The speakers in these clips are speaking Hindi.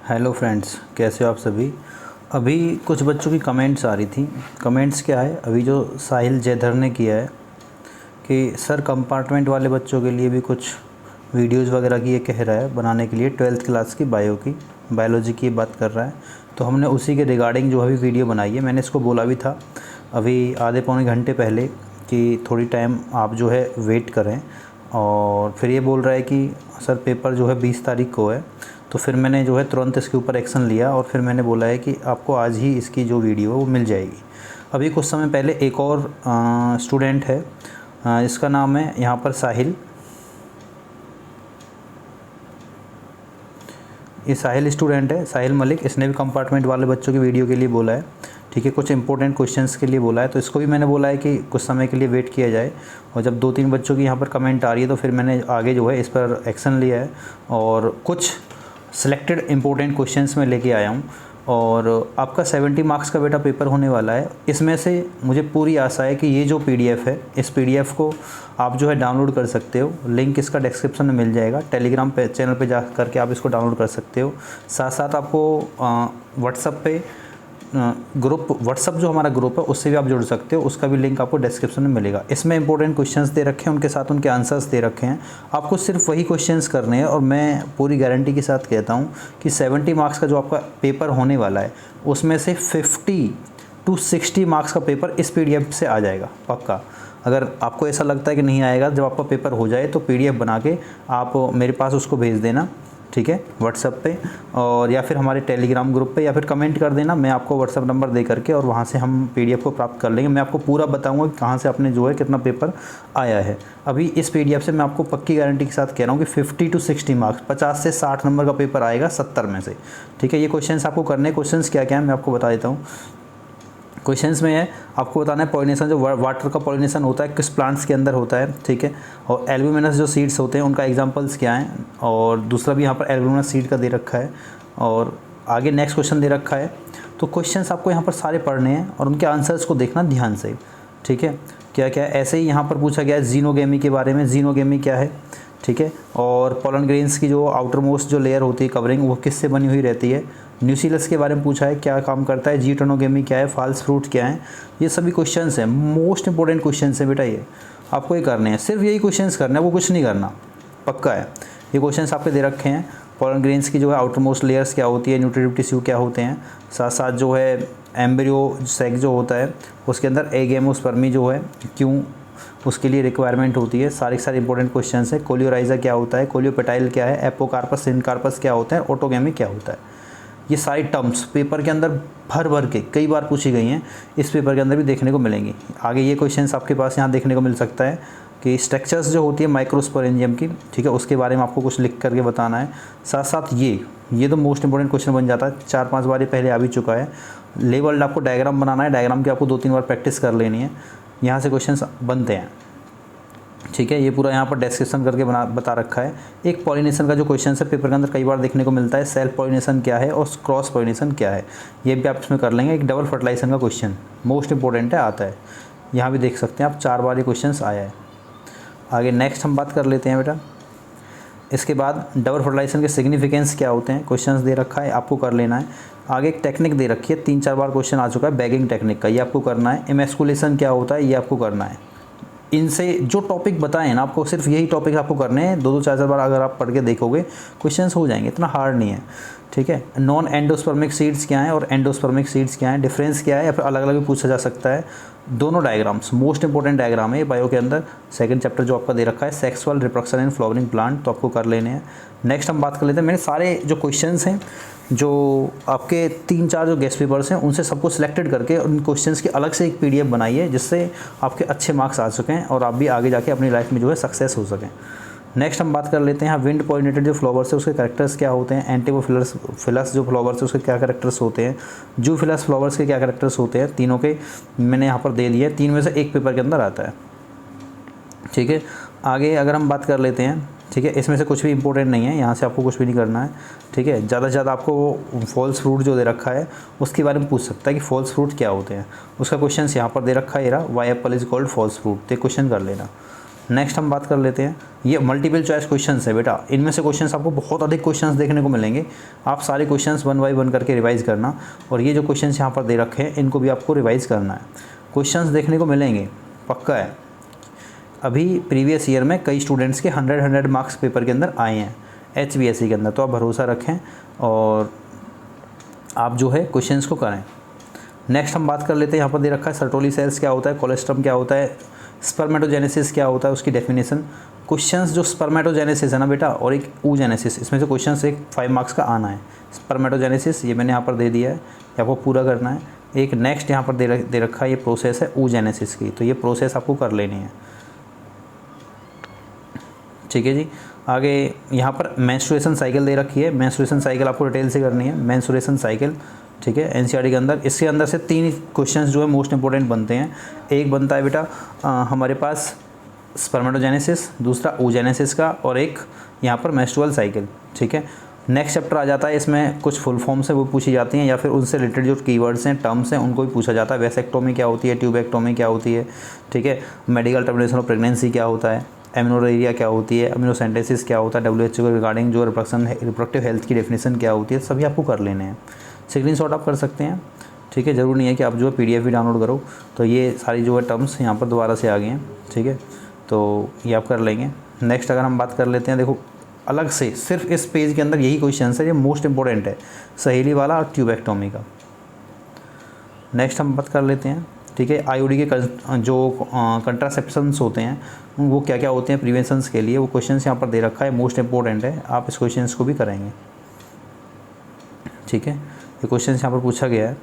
हेलो फ्रेंड्स, कैसे हो आप सभी। अभी कुछ बच्चों की कमेंट्स आ रही थी। कमेंट्स क्या है, अभी जो साहिल जयधर ने किया है कि सर कंपार्टमेंट वाले बच्चों के लिए भी कुछ वीडियोस वगैरह की ये कह रहा है बनाने के लिए, 12th क्लास की बायोलॉजी की बात कर रहा है। तो हमने उसी के रिगार्डिंग जो अभी वीडियो बनाई है, मैंने इसको बोला भी था अभी आधे पौने घंटे पहले कि थोड़ी टाइम आप जो है वेट करें। और फिर ये बोल रहा है कि सर पेपर जो है 20 तारीख को है। तो फिर मैंने जो है तुरंत इसके ऊपर एक्शन लिया और फिर मैंने बोला है कि आपको आज ही इसकी जो वीडियो है वो मिल जाएगी। अभी कुछ समय पहले एक और स्टूडेंट है, इसका नाम है यहाँ पर साहिल। ये साहिल स्टूडेंट है, साहिल मलिक। इसने भी कंपार्टमेंट वाले बच्चों की वीडियो के लिए बोला है, ठीक है, कुछ इंपॉर्टेंट क्वेश्चंस के लिए बोला है। तो इसको भी मैंने बोला है कि कुछ समय के लिए वेट किया जाए। और जब 2-3 बच्चों की यहाँ पर कमेंट आ रही है तो फिर मैंने आगे जो है इस पर एक्शन लिया है और कुछ सिलेक्टेड इंपॉर्टेंट क्वेश्चंस में लेके आया हूँ। और आपका 70 मार्क्स का बेटा पेपर होने वाला है। इसमें से मुझे पूरी आशा है कि ये जो पीडीएफ है, इस पीडीएफ को आप जो है डाउनलोड कर सकते हो। लिंक इसका डिस्क्रिप्शन में मिल जाएगा। टेलीग्राम पे चैनल पे जा करके आप इसको डाउनलोड कर सकते हो। साथ साथ आपको व्हाट्सअप पे व्हाट्सअप जो हमारा ग्रुप है उससे भी आप जुड़ सकते हो, उसका भी लिंक आपको डिस्क्रिप्शन में मिलेगा। इसमें इंपॉर्टेंट क्वेश्चंस दे रखे हैं, उनके साथ उनके आंसर्स दे रखे हैं। आपको सिर्फ वही क्वेश्चंस करने हैं और मैं पूरी गारंटी के साथ कहता हूं कि 70 मार्क्स का जो आपका पेपर होने वाला है उसमें से 50 to 60 मार्क्स का पेपर इस पीडीएफ से आ जाएगा पक्का। अगर आपको ऐसा लगता है कि नहीं आएगा, जब आपका पेपर हो जाए तो पीडीएफ बना के आप मेरे पास उसको भेज देना, ठीक है, व्हाट्सएप पे, और या फिर हमारे टेलीग्राम ग्रुप पे, या फिर कमेंट कर देना। मैं आपको व्हाट्सएप नंबर दे करके और वहाँ से हम पीडीएफ को प्राप्त कर लेंगे। मैं आपको पूरा बताऊंगा कि कहाँ से आपने जो है कितना पेपर आया है। अभी इस पीडीएफ से मैं आपको पक्की गारंटी के साथ कह रहा हूँ कि 50 to 60 मार्क्स, 50 से 60 नंबर का पेपर आएगा 70 में से, ठीक है। ये क्वेश्चन आपको करने, क्वेश्चन क्या क्या है मैं आपको बता देता हूँ। क्वेश्चंस में है आपको बताना है पॉलिनेशन, जो वाटर का पॉलिनेशन होता है किस प्लांट्स के अंदर होता है, ठीक है। और एल्ब्यूमिनस जो सीड्स होते हैं उनका एग्जांपल्स क्या हैं। और दूसरा भी यहाँ पर एल्ब्यूमिनस सीड का दे रखा है। और आगे नेक्स्ट क्वेश्चन दे रखा है। तो क्वेश्चंस आपको यहाँ पर सारे पढ़ने हैं और उनके आंसर्स को देखना ध्यान से, ठीक है। क्या क्या है, ऐसे ही यहाँ पर पूछा गया है जीनोगेमी के बारे में। जीनोगेमी क्या है, ठीक है। और पोलन ग्रेन्स की जो आउटर मोस्ट जो लेयर होती है कवरिंग, वो किससे बनी हुई रहती है। न्यूसिलस के बारे में पूछा है, क्या काम करता है। जीटोनोगेमी क्या है, फॉल्स फ्रूट क्या है। ये सभी क्वेश्चंस हैं, मोस्ट इंपॉर्टेंट क्वेश्चंस हैं बेटा। ये आपको ही करने हैं, सिर्फ यही क्वेश्चंस करने हैं, वो कुछ नहीं करना, पक्का है। ये क्वेश्चंस आपके दे रखे हैं। पोलन ग्रेन्स की जो है आउटर मोस्ट लेयर्स क्या होती है, न्यूट्रिटिव टिश्यू क्या होते हैं। साथ साथ जो है एम्ब्रियो सेक जो होता है उसके अंदर एगेमोस्पर्मी जो है क्यों उसके लिए रिक्वायरमेंट होती है। सारे इंपॉर्टेंट क्वेश्चंस है। कोलियोराइजा क्या होता है, कोलियोपेटाइल क्या है, एपोकार्पस सिनकार्पस क्या होता है, ऑटोगेमी क्या होता है। ये सारी टर्म्स पेपर के अंदर भर भर के कई बार पूछी गई हैं, इस पेपर के अंदर भी देखने को मिलेंगी। आगे ये क्वेश्चंस आपके पास यहाँ देखने को मिल सकता है कि स्ट्रक्चर्स जो होती है माइक्रोस्पोरेंजियम की, ठीक है, उसके बारे में आपको कुछ लिख करके बताना है। साथ साथ ये तो मोस्ट इंपॉर्टेंट क्वेश्चन बन जाता है, 4-5 बार पहले आ भी चुका है। लेवल्ड आपको डायग्राम बनाना है, डायग्राम की आपको 2-3 बार प्रैक्टिस कर लेनी है। यहाँ से क्वेश्चंस बनते हैं, ठीक है। ये पूरा यहाँ पर डिस्क्रिप्शन करके बता रखा है। एक पॉलिनेशन का जो क्वेश्चन है पेपर के अंदर कई बार देखने को मिलता है, सेल्फ पॉलिनेशन क्या है और क्रॉस पॉलिनेशन क्या है, ये भी आप इसमें कर लेंगे। एक डबल फर्टिलाइजेशन का क्वेश्चन मोस्ट इंपॉर्टेंट है, आता है, यहाँ भी देख सकते हैं आप, 4 बार ये क्वेश्चन आया है। आगे नेक्स्ट हम बात कर लेते हैं बेटा। इसके बाद डबल फर्टिलाइजेशन के सिग्निफिकेंस क्या होते हैं, क्वेश्चंस दे रखा है, आपको कर लेना है। आगे एक टेक्निक दे रखी है, 3-4 बार क्वेश्चन आ चुका है, बैगिंग टेक्निक का, ये आपको करना है। इमेस्कुलेशन क्या होता है, ये आपको करना है। इनसे जो टॉपिक बताएं ना आपको, सिर्फ यही टॉपिक आपको करने हैं। 2-2 4-4 बार अगर आप पढ़ के देखोगे क्वेश्चंस हो जाएंगे, इतना हार्ड नहीं है, ठीक है। नॉन एंडोस्पर्मिक सीड्स क्या हैं और एंडोस्पर्मिक सीड्स क्या हैं, डिफरेंस क्या है, या फिर अलग अलग भी पूछा जा सकता है। दोनों डायग्राम्स मोस्ट इंपॉर्टेंट डायग्राम है बायो के अंदर। सेकंड चैप्टर जो आपका दे रखा है sexual reproduction in flowering plant, तो आपको कर लेने हैं। नेक्स्ट हम बात कर लेते हैं, मैंने सारे जो क्वेश्चंस हैं जो आपके 3-4 जो गेस्ट पेपर्स हैं उनसे सबको सिलेक्टेड करके उन क्वेश्चंस की अलग से एक पीडीएफ बनाई है, जिससे आपके अच्छे मार्क्स आ सकें और आप भी आगे जाके अपनी लाइफ में जो है सक्सेस हो सकें। नेक्स्ट हम बात कर लेते हैं विंड पॉलिनेटेड जो फ्लावर्स है उसके कैरेक्टर्स क्या होते हैं। एंटीफिलस जो फ्लावर्स है उसके क्या कैरेक्टर्स होते हैं। जूफिलस फ्लावर्स के क्या कैरेक्टर्स होते हैं। तीनों के मैंने यहाँ पर दे दिए, 3 में से एक पेपर के अंदर आता है, ठीक है। आगे अगर हम बात कर लेते हैं, ठीक है, इसमें से कुछ भी इंपॉर्टेंट नहीं है, यहाँ से आपको कुछ भी नहीं करना है, ठीक है। ज़्यादा से ज़्यादा आपको फॉल्स फ्रूट जो दे रखा है उसके बारे में पूछ सकता है कि फॉल्स फ्रूट क्या होते हैं। उसका क्वेश्चन यहाँ पर दे रखा है, why apple is called false fruit, तो क्वेश्चन कर लेना। नेक्स्ट हम बात कर लेते हैं, ये मल्टीपल चॉइस क्वेश्चंस है बेटा। इनमें से क्वेश्चंस आपको बहुत अधिक क्वेश्चंस देखने को मिलेंगे। आप सारे क्वेश्चंस 1 बाय 1 करके रिवाइज करना, और ये जो क्वेश्चंस यहाँ पर दे रखे हैं इनको भी आपको रिवाइज करना है। क्वेश्चंस देखने को मिलेंगे, पक्का है। अभी प्रीवियस ईयर में कई स्टूडेंट्स के 100 मार्क्स पेपर के अंदर आए हैं HBSC के अंदर, तो आप भरोसा रखें और आप जो है क्वेश्चंस को करें। नेक्स्ट हम बात कर लेते हैं, यहाँ पर दे रखा है सर्टोली सेल्स क्या होता है, कोलेस्ट्रम क्या होता है, स्पर्मेटोजेनेसिस क्या होता है, उसकी डेफिनेशन। क्वेश्चंस जो स्पर्मेटोजेनेसिस है ना बेटा, और एक oogenesis, इसमें से क्वेश्चंस एक 5 मार्क्स का आना है। स्पर्मेटोजेनेसिस ये मैंने यहाँ पर दे दिया है, ये आपको पूरा करना है। एक नेक्स्ट यहाँ पर दे रखा है, ये प्रोसेस है oogenesis की, तो ये प्रोसेस आपको कर लेनी है, ठीक है जी। आगे यहाँ पर मेंस्ट्रुएशन साइकिल दे रखी है, मेंस्ट्रुएशन साइकिल आपको डिटेल से करनी है, मेंस्ट्रुएशन साइकिल, ठीक है। NCERT के अंदर इसके अंदर से 3 क्वेश्चंस जो है मोस्ट इंपॉर्टेंट बनते हैं। एक बनता है बेटा हमारे पास स्पर्मेटोजेनेसिस, दूसरा oogenesis का, और एक यहाँ पर मेंस्ट्रुअल साइकिल, ठीक है। नेक्स्ट चैप्टर आ जाता है, इसमें कुछ फुल फॉर्म्स हैं वो पूछी जाती हैं, या फिर उनसे रिलेटेड जो कीवर्ड्स हैं, टर्म्स हैं, उनको भी पूछा जाता है। वेसेक्टोमी क्या होती है, ट्यूबेक्टोमी क्या होती है, ठीक है। मेडिकल टर्मिनेशन ऑफ प्रेगनेंसी क्या होता है, एमिनोरेरिया क्या होती है, अमीनोसेंटेसिस क्या होता है, WHO के रिगार्डिंग जो रिप्रोडक्टिव हेल्थ की डेफिनेशन क्या होती है, सभी आपको कर लेने हैं। स्क्रीनशॉट आप कर सकते हैं, ठीक है। ज़रूरी नहीं है कि आप जो है PDF भी डाउनलोड करो। तो ये सारी जो है टर्म्स यहाँ पर दोबारा से आ गई हैं, ठीक है, तो ये आप कर लेंगे। नेक्स्ट अगर हम बात कर लेते हैं, देखो अलग से सिर्फ इस पेज के अंदर यही क्वेश्चन है, ये मोस्ट इंपॉर्टेंट है, सहेली वाला और ट्यूबेक्टोमी का। नेक्स्ट हम बात कर लेते हैं, ठीक है। IUD के जो कंट्रासेप्शंस होते हैं वो क्या क्या होते हैं प्रिवेंशंस के लिए, वो क्वेश्चन यहाँ पर दे रखा है, मोस्ट इंपॉर्टेंट है, आप इस क्वेश्चन को भी करेंगे, ठीक है। ये क्वेश्चन यहाँ पर पूछा गया है।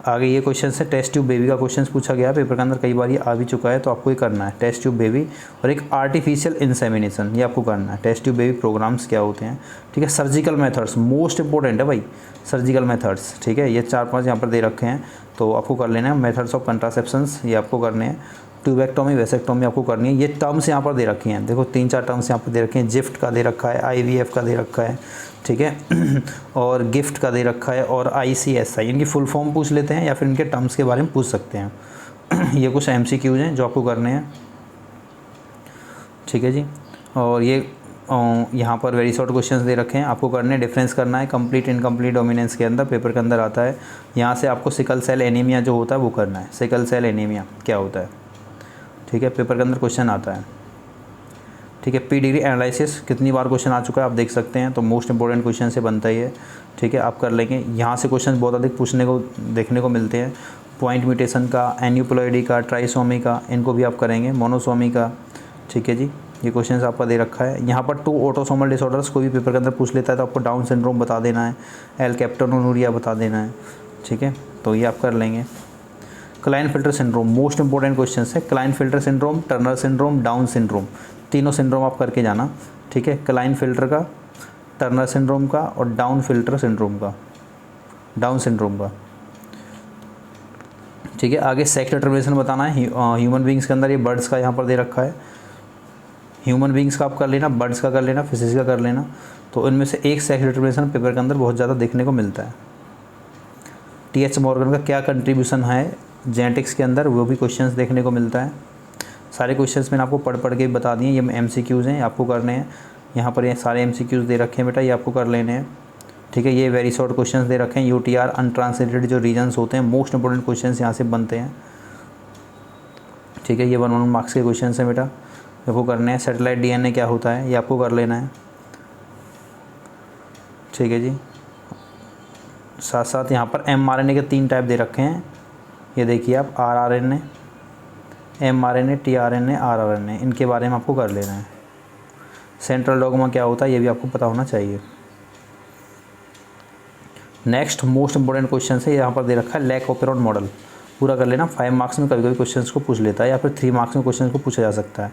आगे ये क्वेश्चन है टेस्ट ट्यूब बेबी का क्वेश्चन पूछा गया है पेपर के अंदर, कई बार ये आ भी चुका है, तो आपको ये करना है टेस्ट ट्यूब बेबी, और एक आर्टिफिशियल इंसेमिनेशन, ये आपको करना है। टेस्ट ट्यूब बेबी प्रोग्राम्स क्या होते हैं, ठीक है। सर्जिकल मेथड्स मोस्ट इंपॉर्टेंट है भाई, सर्जिकल मेथड्स, ठीक है। ये 4-5 यहाँ पर दे रखे हैं, तो आपको कर लेना है। मेथड्स ऑफ कंट्रासेप्शंस ये आपको करने हैं। ट्यूबेक्टोमी, वेसेक्टोमी आपको करनी है। ये टर्म्स यहाँ पर दे रखी हैं, देखो 3-4 टर्म्स यहाँ पर दे रखे हैं। जिफ्ट का दे रखा है, IVF का दे रखा है, ठीक है, और गिफ्ट का दे रखा है, और ICSI, इनकी फुल फॉर्म पूछ लेते हैं या फिर इनके टर्म्स के बारे में पूछ सकते हैं। ये कुछ MCQs हैं जो आपको करने हैं, ठीक है जी। और ये यहाँ पर वेरी शॉर्ट क्वेश्चंस दे रखे हैं, आपको करने डिफरेंस करना है कंप्लीट इनकम्प्लीट डोमिनेंस के अंदर, पेपर के अंदर आता है। यहाँ से आपको सिकल सेल एनीमिया जो होता है वो करना है, सिकल सेल एनीमिया क्या होता है, ठीक है, पेपर के अंदर क्वेश्चन आता है, ठीक है। P डिग्री एनालिसिस कितनी बार क्वेश्चन आ चुका है आप देख सकते हैं, तो मोस्ट इंपॉर्टेंट क्वेश्चन से बनता ही है, ठीक है, आप कर लेंगे। यहाँ से क्वेश्चन बहुत अधिक पूछने को देखने को मिलते हैं। पॉइंट म्यूटेशन का, एन्यूप्लॉइडी का, ट्राइसोमी का, इनको भी आप करेंगे, मोनोसोमी का, ठीक है जी। ये क्वेश्चन आपका दे रखा है। यहाँ पर 2 ऑटोसोमल डिसऑर्डर्स कोई भी पेपर के अंदर पूछ लेता है, तो आपको डाउन सिंड्रोम बता देना है, एल-कैप्टोनुरिया बता देना है, ठीक है, तो ये आप कर लेंगे। Klinefelter syndrome most important question है। Klinefelter syndrome, Turner syndrome, Down syndrome, तीनों सिंड्रोम आप करके जाना, ठीक है। क्लाइनफिल्टर का, टर्नर सिंड्रोम का, और डाउन फिल्टर सिंड्रोम का, डाउन सिंड्रोम का, ठीक है। आगे सेक्स डिटर्मिनेशन बताना है ह्यूमन बींग्स के अंदर, ये बर्ड्स का यहाँ पर दे रखा है। ह्यूमन बींग्स का आप कर लेना, बर्ड्स का कर लेना, फिशेज का कर लेना। तो इनमें से एक सेक्स डिटर्मिनेशन पेपर के अंदर बहुत ज़्यादा देखने को मिलता है। TH मॉर्गन का क्या कंट्रीब्यूशन है जेनेटिक्स के अंदर, वो भी क्वेश्चंस देखने को मिलता है। सारे क्वेश्चंस मैंने आपको पढ़ के बता दिए, ये MCQs हैं, आपको करने हैं। यहाँ पर ये सारे MCQs दे रखे हैं बेटा, ये आपको कर लेने हैं, ठीक है। ये वेरी शॉर्ट क्वेश्चंस दे रखे हैं। UTR अनट्रांसलेटेड जो रीजन्स होते हैं, मोस्ट इंपॉर्टेंट क्वेश्चंस यहाँ से बनते हैं, ठीक है। ये 1 मार्क्स के क्वेश्चन हैं बेटा, आपको करने हैं। सेटेलाइट DNA क्या होता है, ये आपको कर लेना है, ठीक है जी। साथ साथ यहाँ पर mRNA के 3 टाइप दे रखे हैं, ये देखिए आप, rRNA, mRNA, tRNA, rRNA, इनके बारे में आपको कर लेना है। सेंट्रल डॉगमा क्या होता है ये भी आपको पता होना चाहिए। नेक्स्ट मोस्ट इंपॉर्टेंट क्वेश्चन है, यहाँ पर दे रखा है लैक ओपेरॉन मॉडल, पूरा कर लेना। 5 मार्क्स में कभी कभी क्वेश्चन को पूछ लेता है, या फिर 3 मार्क्स में क्वेश्चन को पूछा जा सकता है।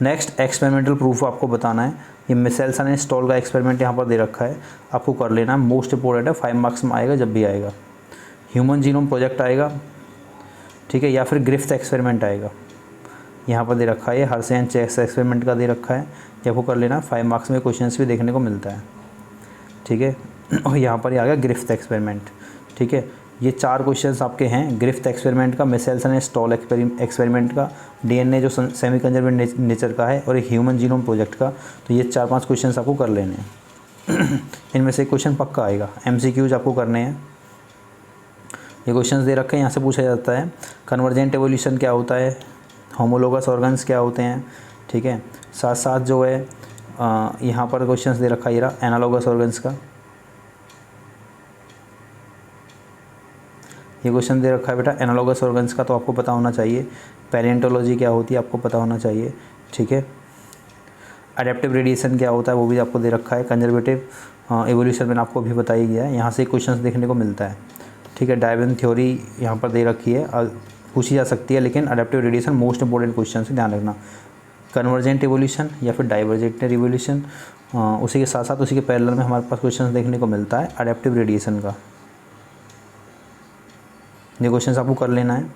नेक्स्ट एक्सपेरिमेंटल प्रूफ आपको बताना है, ये मिसेल्सन एंड स्टॉल का एक्सपेरिमेंट यहाँ पर दे रखा है, आपको कर लेना है, मोस्ट इंपॉर्टेंट है, 5 मार्क्स में आएगा जब भी आएगा। ह्यूमन जीनोम प्रोजेक्ट आएगा, ठीक है, या फिर ग्रिफ्थ एक्सपेरिमेंट आएगा, यहाँ पर दे रखा है। हर्से चेस एक्सपेरिमेंट का दे रखा है, ये आपको कर लेना, 5 मार्क्स में क्वेश्चन भी देखने को मिलता है, ठीक है। और यहाँ पर ही आ गया ग्रिफ्थ एक्सपेरिमेंट, ठीक है। ये 4 क्वेश्चंस आपके हैं ग्रिफ्थ एक्सपेरिमेंट का, मिशेल्सन स्टॉल एक्सपेरिमेंट का, डीएनए जो सेमी कंजर्वेटिव नेचर का है, और एक ह्यूमन जीनोम प्रोजेक्ट का। तो ये 4-5 क्वेश्चंस आपको कर लेने हैं। इनमें से एक क्वेश्चन पक्का आएगा, MCQs आपको करने हैं। ये क्वेश्चंस दे रखे हैं, यहाँ से पूछा जाता है कन्वर्जेंट एवोल्यूशन क्या होता है, होमोलोगस ऑर्गन्स क्या होते हैं, ठीक है। साथ साथ जो है यहाँ पर क्वेश्चंस दे रखा है, ये रहा एनालॉगस ऑर्गन्स का, ये क्वेश्चन दे रखा है बेटा एनालॉगस ऑर्गन्स का, तो आपको पता होना चाहिए। पैलेंटोलॉजी क्या होती है आपको पता होना चाहिए, ठीक है। अडेप्टिव रेडिएशन क्या होता है वो भी आपको दे रखा है। कंजर्वेटिव एवोल्यूशन मैंने आपको अभी बताई गया है, यहाँ से क्वेश्चंस देखने को मिलता है, ठीक है। डार्विन थ्योरी यहाँ पर दे रखी है, पूछी जा सकती है, लेकिन adaptive radiation most important question से ध्यान रखना। कन्वर्जेंट एवोल्यूशन या फिर डाइवर्जेंट रिवोल्यूशन, उसी के साथ साथ उसी के पैरेलल में हमारे पास क्वेश्चन देखने को मिलता है अडेप्टिव रेडिएशन का। ये क्वेश्चन आपको कर लेना है।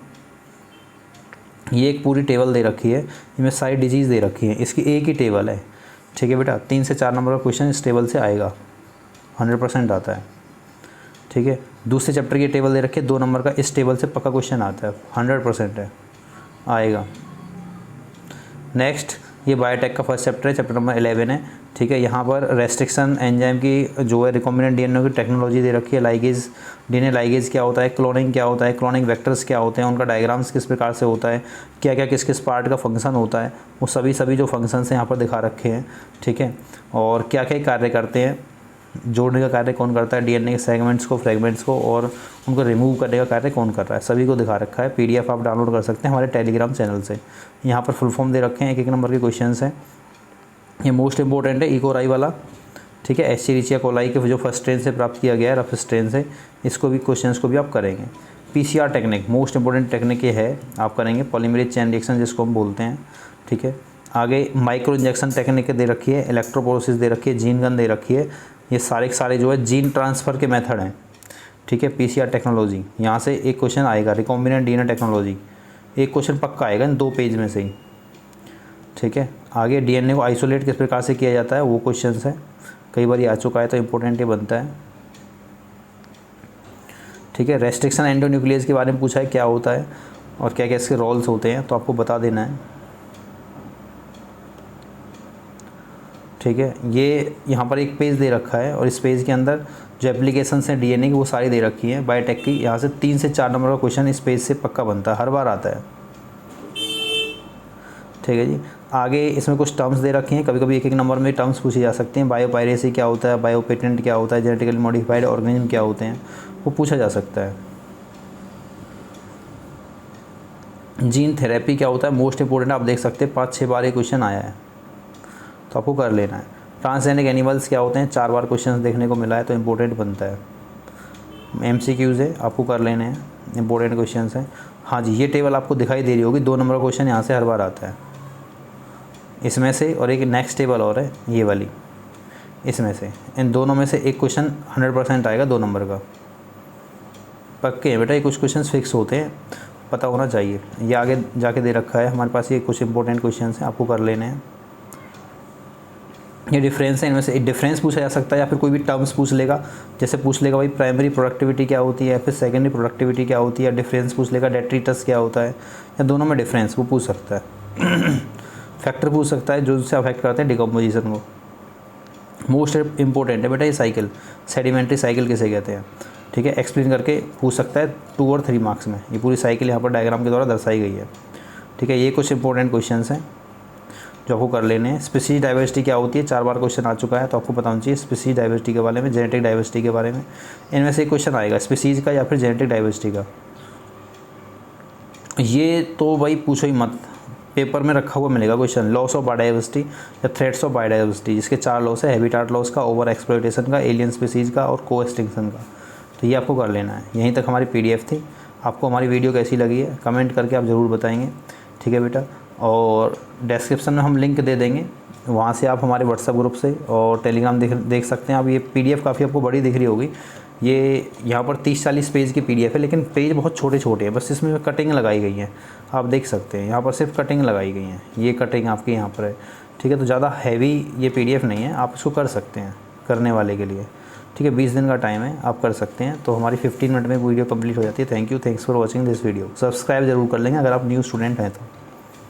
ये एक पूरी टेबल दे रखी है, इसमें सारी डिजीज़ दे रखी है, इसकी एक ही टेबल है, ठीक है बेटा। 3 से 4 नंबर का क्वेश्चन इस टेबल से आएगा, 100% आता है, ठीक है। दूसरे चैप्टर की टेबल दे रखी है, 2 नंबर का, इस टेबल से पक्का क्वेश्चन आता है, 100% है, आएगा। नेक्स्ट ये बायोटेक का फर्स्ट चैप्टर है, चैप्टर नंबर 11 है, ठीक है। यहाँ पर रेस्ट्रिक्शन एंजाइम की जो है रिकॉम्बिनेंट डीएनए की टेक्नोलॉजी दे रखी है। लाइगेज, डीएनए लाइगेज क्या होता है, क्लोनिंग क्या होता है, क्लोनिंग वेक्टर्स क्या होते हैं, उनका डायग्राम्स किस प्रकार से होता है, क्या क्या किस किस पार्ट का फंक्शन होता है, वो सभी जो फंक्शंस हैं यहाँ पर दिखा रखे हैं, ठीक है। और क्या क्या कार्य करते हैं, जोड़ने का कार्य कौन करता है डीएनए के सेगमेंट्स को, फ्रेगमेंट्स को, और उनको रिमूव करने का कार्य कौन कर रहा है, सभी को दिखा रखा है। PDF आप डाउनलोड कर सकते हैं हमारे टेलीग्राम चैनल से। यहाँ पर फुल फॉर्म दे रखे हैं, एक नंबर के क्वेश्चंस हैं। ये मोस्ट इंपॉर्टेंट है इकोराई वाला, ठीक है। एस्चेरिचिया कोलाई के जो फर्स्ट स्ट्रेन से प्राप्त किया गया है, रफ स्ट्रेन से, इसको भी क्वेश्चंस को भी आप करेंगे। PCR technique most important technique ये है, आप करेंगे पॉलीमरेज चेन रिएक्शन जिसको हम बोलते हैं, ठीक है। आगे माइक्रो इंजेक्शन टेक्निक दे रखी है, इलेक्ट्रोपोरोसिस दे रखी है, जीन गन दे रखी है। ये सारे जो है जीन ट्रांसफ़र के मेथड हैं, ठीक है। PCR टेक्नोलॉजी, यहाँ से एक क्वेश्चन आएगा। रिकॉम्बिनेंट डीएनए टेक्नोलॉजी, एक क्वेश्चन पक्का आएगा इन 2 पेज में से ही, ठीक है। आगे डीएनए को आइसोलेट किस प्रकार से किया जाता है वो क्वेश्चन है, कई बार ये आ चुका है तो इम्पोर्टेंट ये बनता है, ठीक है। रेस्ट्रिक्शन एंडोन्यूक्लियस के बारे में पूछा है, क्या होता है और क्या क्या इसके रोल्स होते हैं, तो आपको बता देना है, ठीक है। ये यहाँ पर एक पेज दे रखा है, और इस पेज के अंदर जो एप्लीकेशंस हैं डीएनए की वो सारी दे रखी हैं बायोटेक की। यहाँ से 3 से 4 नंबर का क्वेश्चन इस पेज से पक्का बनता है, हर बार आता है, ठीक है जी। आगे इसमें कुछ टर्म्स दे रखे हैं, कभी कभी 1-1 नंबर में टर्म्स पूछी जा सकते हैं। बायोपायरेसी क्या होता है, बायोपेटेंट क्या होता है, जेनेटिकली मॉडिफाइड ऑर्गेनिज्म क्या होते हैं, वो पूछा जा सकता है। जीन थेरेपी क्या होता है, मोस्ट इंपॉर्टेंट, आप देख सकते हैं 5-6 बार ये क्वेश्चन आया है, तो आपको कर लेना है। ट्रांसजेनिक एनिमल्स क्या होते हैं, 4 बार क्वेश्चन देखने को मिला है, तो इम्पोर्टेंट बनता है। MCQs है, आपको कर लेने हैं, इंपॉर्टेंट क्वेश्चन हैं। हाँ जी, ये टेबल आपको दिखाई दे रही होगी, 2 नंबर का क्वेश्चन यहाँ से हर बार आता है इसमें से, और एक नेक्स्ट टेबल और है ये वाली, इसमें से, इन दोनों में से एक क्वेश्चन 100% आएगा 2 नंबर का, पक्के हैं बेटा। ये कुछ क्वेश्चन फिक्स होते हैं, पता होना चाहिए। ये आगे जाके दे रखा है हमारे पास, ये कुछ इंपॉर्टेंट क्वेश्चन हैं, आपको कर लेने हैं। ये डिफरेंस है, इनमें से एक डिफरेंस पूछा जा सकता है, या फिर कोई भी टर्म्स पूछ लेगा, जैसे पूछ लेगा भाई प्राइमरी प्रोडक्टिविटी क्या होती है, फिर सेकेंडरी प्रोडक्टिविटी क्या होती है, डिफरेंस पूछ लेगा डेट्रीटस क्या होता है, या दोनों में डिफरेंस वो पूछ सकता है। फैक्टर पूछ सकता है जो उससे अफेक्ट करते हैं डिकम्पोजिशन को। मोस्ट इंपॉर्टेंट है बेटा ये साइकिल, सेडिमेंट्री साइकिल किसे कहते हैं, ठीक है। एक्सप्लेन करके पूछ सकता है 2 और 3 मार्क्स में। ये पूरी साइकिल यहाँ पर डायग्राम के द्वारा दर्शाई गई है, ठीक है। ये कुछ इंपॉर्टेंट क्वेश्चन हैं जो आपको कर लेने हैं। स्पीशीज डाइवर्सिटी क्या होती है, 4 बार क्वेश्चन आ चुका है, तो आपको पता होना चाहिए स्पीशीज डाइवर्सिटी के बारे में, जेनेटिक डाइवर्सिटी के बारे में। इनमें से एक क्वेश्चन आएगा स्पीशीज का या फिर जेनेटिक डाइवर्सिटी का। ये तो भाई पूछो ही मत, पेपर में रखा हुआ मिलेगा क्वेश्चन। लॉस ऑफ बायोडाइवर्सिटी या थ्रेट्स ऑफ बायोडाइवर्सिटी, जिसके 4 लॉस है, हैबिटाट लॉस का, ओवर एक्सप्लॉयटेशन का, एलियन स्पीशीज़ का और को एक्सटिंक्शन का। तो ये आपको कर लेना है। यहीं तक हमारी PDF थी। आपको हमारी वीडियो कैसी लगी है कमेंट करके आप ज़रूर बताएंगे, ठीक है बेटा। और डिस्क्रिप्शन में हम लिंक दे देंगे, वहाँ से आप हमारे व्हाट्सएप ग्रुप से और टेलीग्राम देख सकते हैं। अब ये PDF काफ़ी आपको बड़ी दिख रही होगी, ये यहाँ पर 30-40 पेज की PDF है, लेकिन पेज बहुत छोटे छोटे हैं, बस इसमें कटिंग लगाई गई है, आप देख सकते हैं। यहाँ पर सिर्फ कटिंग लगाई गई है, ये कटिंग आपकी यहाँ पर है, ठीक है। तो ज़्यादा हैवी ये PDF नहीं है, आप इसको कर सकते हैं करने वाले के लिए, ठीक है, 20 दिन का टाइम है, आप कर सकते हैं। तो हमारी 15 मिनट में वीडियो पब्लिश हो जाती है। Thank you, thanks for watching this video. Subscribe जरूर कर लेंगे अगर आप न्यू स्टूडेंट हैं तो।